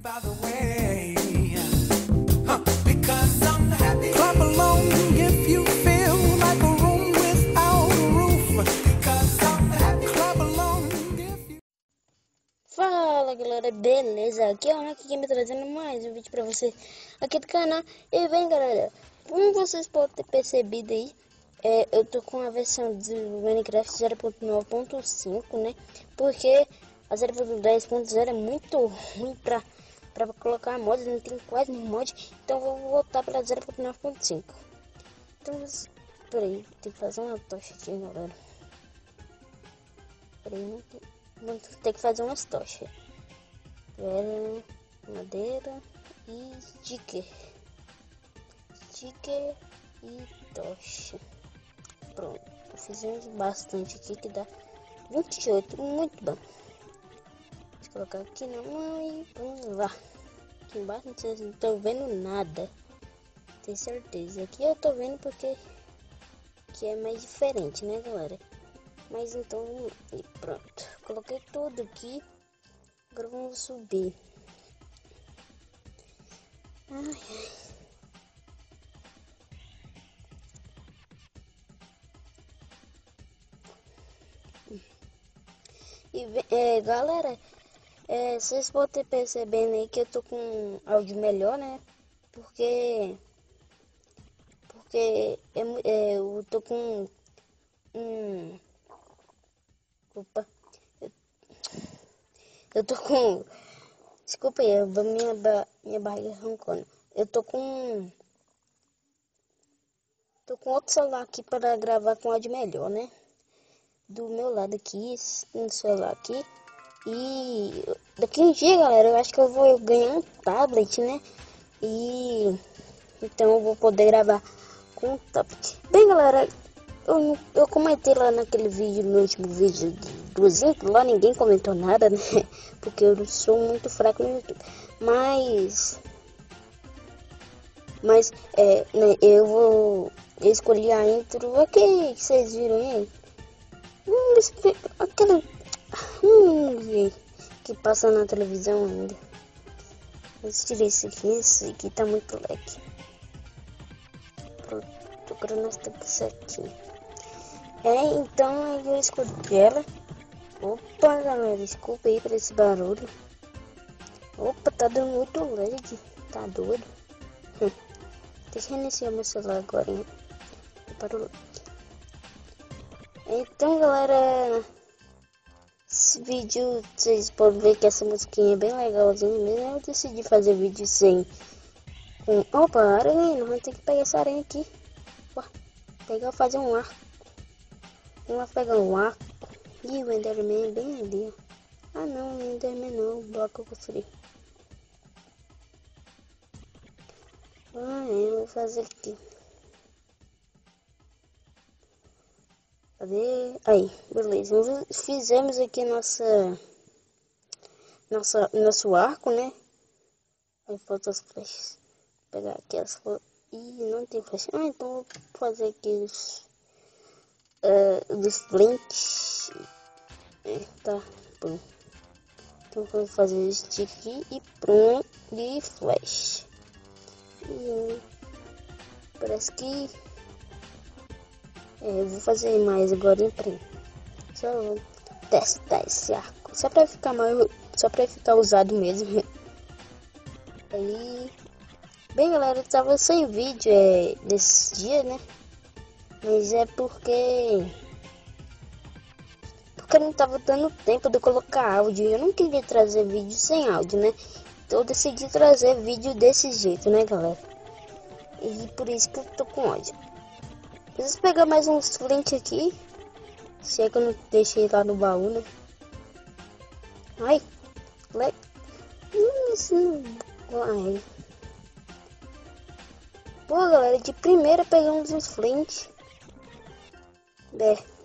By the way, because I'm happy. Clap along if you feel like a room without a roof. Because I'm happy. Clap along if you... Fala galera, beleza? Aqui é o Rock Game trazendo mais um vídeo pra você aqui do canal. E bem galera, como vocês podem ter percebido aí, eu tô com a versão do Minecraft 0.9.5, né? Porque a 0.10.0 é muito ruim pra colocar mods, não tem quase nenhum mod. Então eu vou voltar pra 0.9.5. Então, peraí, tem que fazer uma tocha aqui galera. Peraí, vamos ter que fazer umas tochas. Velho, madeira e sticker e tocha. Pronto, fizemos bastante aqui que dá 28, muito bom. Vou colocar aqui na mão e vamos lá. Aqui embaixo vocês não estão vendo nada, tenho certeza. Aqui eu tô vendo porque que é mais diferente, né galera? Mas então vamos lá. E pronto, coloquei tudo aqui. Agora vamos subir. Ai. E galera, vocês podem ter percebendo aí que eu tô com áudio melhor, né? Porque eu tô com opa, eu tô com, desculpa aí, minha barriga roncando. Eu tô com outro celular aqui para gravar com áudio melhor, né? Do meu lado aqui, no celular aqui. E daqui um dia, galera, eu acho que eu vou ganhar um tablet, né? E então eu vou poder gravar com o tablet. Bem, galera, eu comentei lá naquele vídeo, no último vídeo do Zinco, lá ninguém comentou nada, né? Porque eu não sou muito fraco no YouTube. Mas né, eu escolhi a intro, ok, que vocês viram aí? Aquela que passa na televisão ainda. Vamos tirar esse aqui tá muito leque. Pronto, agora nós temos que ser aqui. Então eu escolhi ela. Opa, galera, desculpa aí por esse barulho. Opa, tá dando muito lag, tá doido. Deixa eu reiniciar meu celular agora, hein? Parou. Então, galera, esse vídeo, vocês podem ver que essa musiquinha é bem legalzinha mesmo. Eu decidi fazer vídeo sem... Opa, aranha, não vai ter que pegar essa aranha aqui. Ué, pegar e fazer um arco. Vamos pegar um arco. Ih, o Enderman é bem ali, ó. Ah não, o Enderman não, o bloco que eu construí. Eu vou fazer aqui. Cadê? Aí, beleza. Fizemos aqui nosso arco, né? Aí faltam as flechas. Vou pegar aqui as flechas. Ih, não tem flecha. Então vou fazer aqui dos flint. Tá, bom. Então vou fazer este aqui e pronto. E flash. E parece que eu vou fazer mais agora em print. Só vou testar esse arco. Só pra ficar usado mesmo. Aí, bem galera, eu tava sem vídeo desse dia, né? Mas é porque não tava dando tempo de colocar áudio. Eu não queria trazer vídeo sem áudio, né? Então eu decidi trazer vídeo desse jeito, né galera? E por isso que eu tô com áudio. Preciso pegar mais uns flint aqui. Se é que eu não deixei lá no baú, né? Ai, ai. Pô, galera, de primeira pegamos uns flint.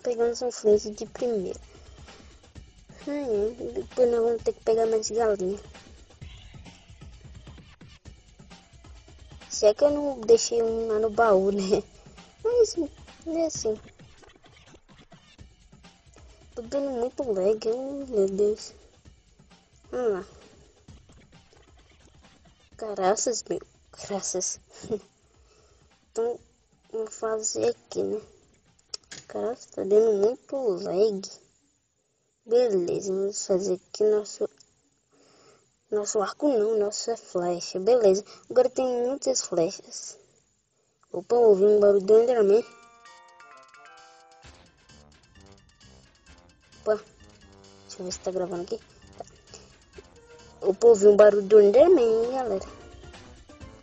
Pegamos um flint de primeira. Depois nós vamos ter que pegar mais galinha. Se é que eu não deixei um lá no baú, né? Mas é assim. Tô dando muito lag, meu Deus. Vamos lá. Graças, meu. Graças. Então, vou fazer aqui, né? Caraca, tá dando muito lag. Beleza, vamos fazer aqui nosso arco não, nossa flecha. Beleza, agora tem muitas flechas. Opa, ouvi um barulho do Enderman. Opa, deixa eu ver se tá gravando aqui. Tá. Opa, ouvi um barulho do Enderman, hein, galera.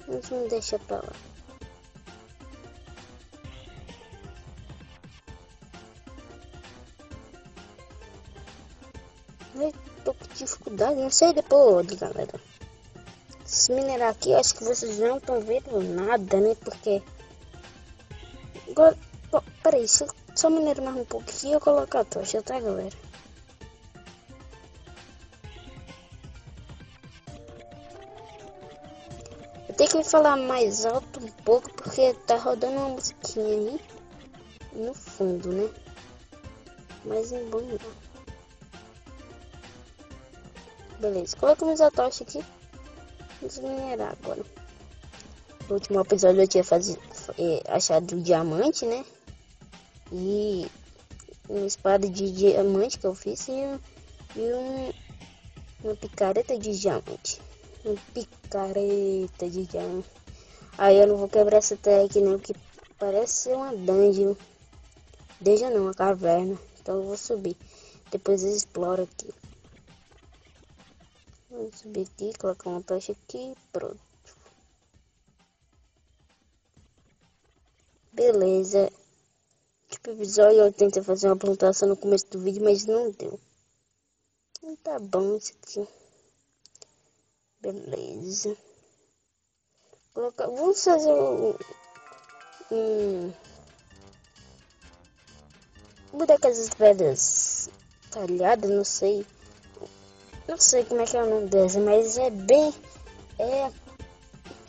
Vamos me deixar pra lá. Ai, tô com dificuldade, não sei depois, galera. Se minerar aqui, acho que vocês não estão vendo nada, né? Porque... Agora, peraí, se eu só minerar mais um pouquinho, eu colocar a tocha, tá, galera? Eu tenho que falar mais alto um pouco, porque tá rodando uma musiquinha aí no fundo, né? Mas é bom não. Beleza, colocamos a tocha aqui. Vamos minerar agora. No último episódio eu tinha achado um diamante, né? E uma espada de diamante que eu fiz uma picareta de diamante. Uma picareta de diamante. Aí eu não vou quebrar essa terra aqui não, que parece ser uma dungeon. Dungeon não, uma caverna. Então eu vou subir. Depois eu exploro aqui. Vamos subir aqui, colocar uma tocha aqui, pronto. Beleza. Tipo, episódio eu tentei fazer uma plantação no começo do vídeo, mas não deu. Então tá bom isso aqui. Beleza. Vamos fazer um bonecas velhas talhadas, não sei. Não sei como é que é o nome dessa, mas é bem...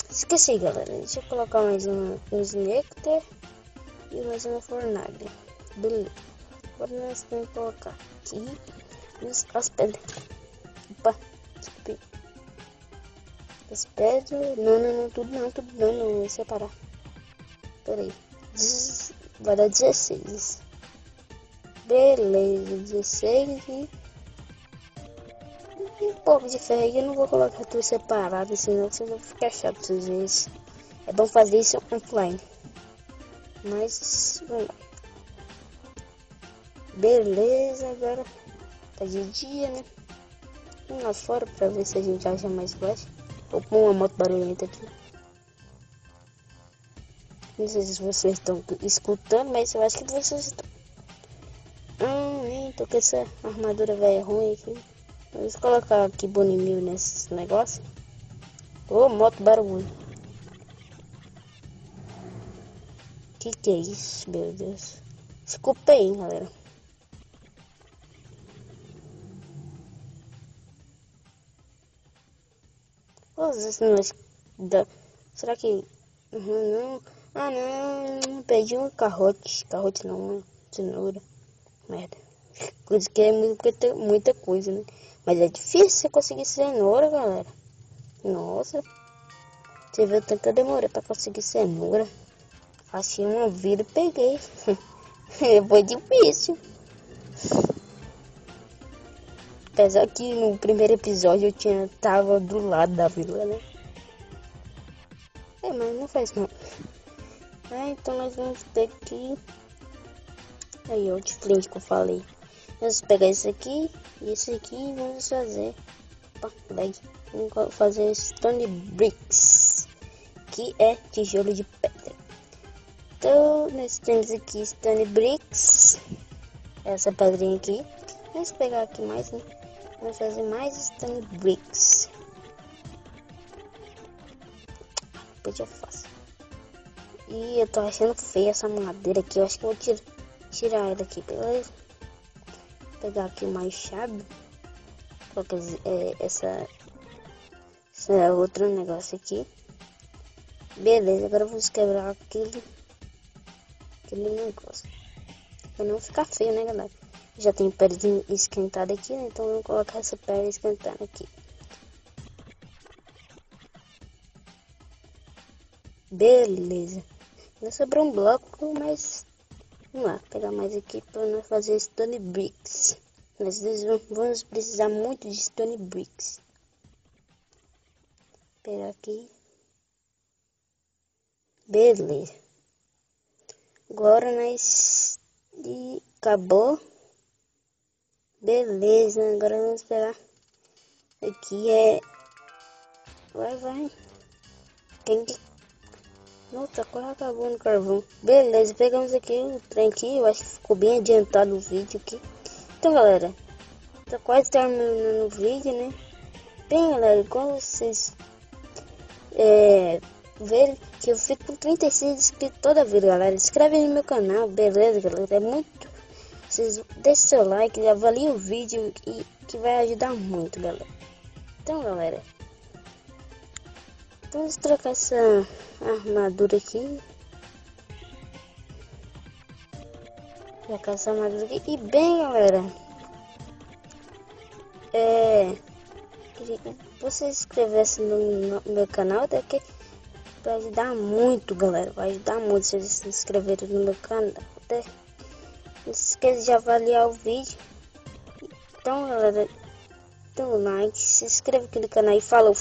Esqueci, galera. Deixa eu colocar mais uns néctar e mais uma fornalha. Beleza. Agora nós temos que colocar aqui as pedras. Opa, desculpe. As pedras... Não, tudo não, vou separar. Pera aí. Vai dar 16. Beleza, 16 e um pouco de ferro. Eu não vou colocar tudo separado, senão vocês vão ficar chato às vezes. É bom fazer isso offline. Mas, vamos lá. Beleza, agora tá de dia, né? Vamos lá fora pra ver se a gente acha mais flash. Vou pôr uma moto barulhenta aqui. Não sei se vocês estão escutando, mas eu acho que vocês estão. Nem tô com essa armadura velha ruim aqui. Vamos colocar aqui Bonimil nesse negócio. Ô, moto barulho. Que é isso, meu Deus. Desculpa aí, galera. Será que... não. Ah, não. Perdi um carrote. Carrote não, uma cenoura. Merda. Coisa que é muita coisa, né? Mas é difícil você conseguir cenoura, galera. Nossa. Você viu o tanto que eu demorei pra conseguir cenoura. Achei uma vida e peguei. Foi difícil. Apesar que no primeiro episódio tava do lado da vila, né? Mas não faz não. Então nós vamos ter que... Aí, ó, de flint que eu falei. Vamos pegar esse aqui e esse aqui e vamos fazer... Opa, lag. Vamos fazer Stone Bricks, que é tijolo de pedra. Então, nós temos aqui Stone Bricks. Essa pedrinha aqui. Vamos pegar aqui mais, né? Vamos fazer mais Stone Bricks. Depois é fácil. E eu tô achando feia essa madeira aqui. Eu acho que eu vou tirar ela aqui, beleza? Vou pegar aqui o machado. Colocar essa outro negócio aqui. Beleza, agora vamos quebrar aquele negócio. Pra não ficar feio, né, galera? Já tem pedra esquentada aqui, né? Então vamos colocar essa pedra esquentada aqui. Beleza. Ainda sobrou um bloco, mas vamos lá, pegar mais aqui para nós fazer Stone Bricks. Nós vamos precisar muito de Stone Bricks. Pegar aqui. Beleza. Agora nós... E acabou. Beleza, agora vamos pegar. Aqui é... Vai. Tem que... Nossa, quase acabou no carvão. Beleza, pegamos aqui o trem aqui. Eu acho que ficou bem adiantado o vídeo aqui. Então, galera, tá quase terminando o vídeo, né? Bem, galera, quando vocês verem que eu fico com 36 inscritos toda vez, galera, inscreve aí no meu canal, beleza, galera? É muito... Vocês deixem seu like, avaliem o vídeo e que vai ajudar muito, galera. Então, galera, vamos trocar essa armadura aqui. Trocar essa armadura aqui. E bem, galera, queria que você se inscrevesse no meu canal, daqui vai ajudar muito, galera. Vai ajudar muito se vocês se inscreverem no meu canal. Não se esqueça de avaliar o vídeo. Então, galera, dê um like, se inscreva aqui no canal e falou.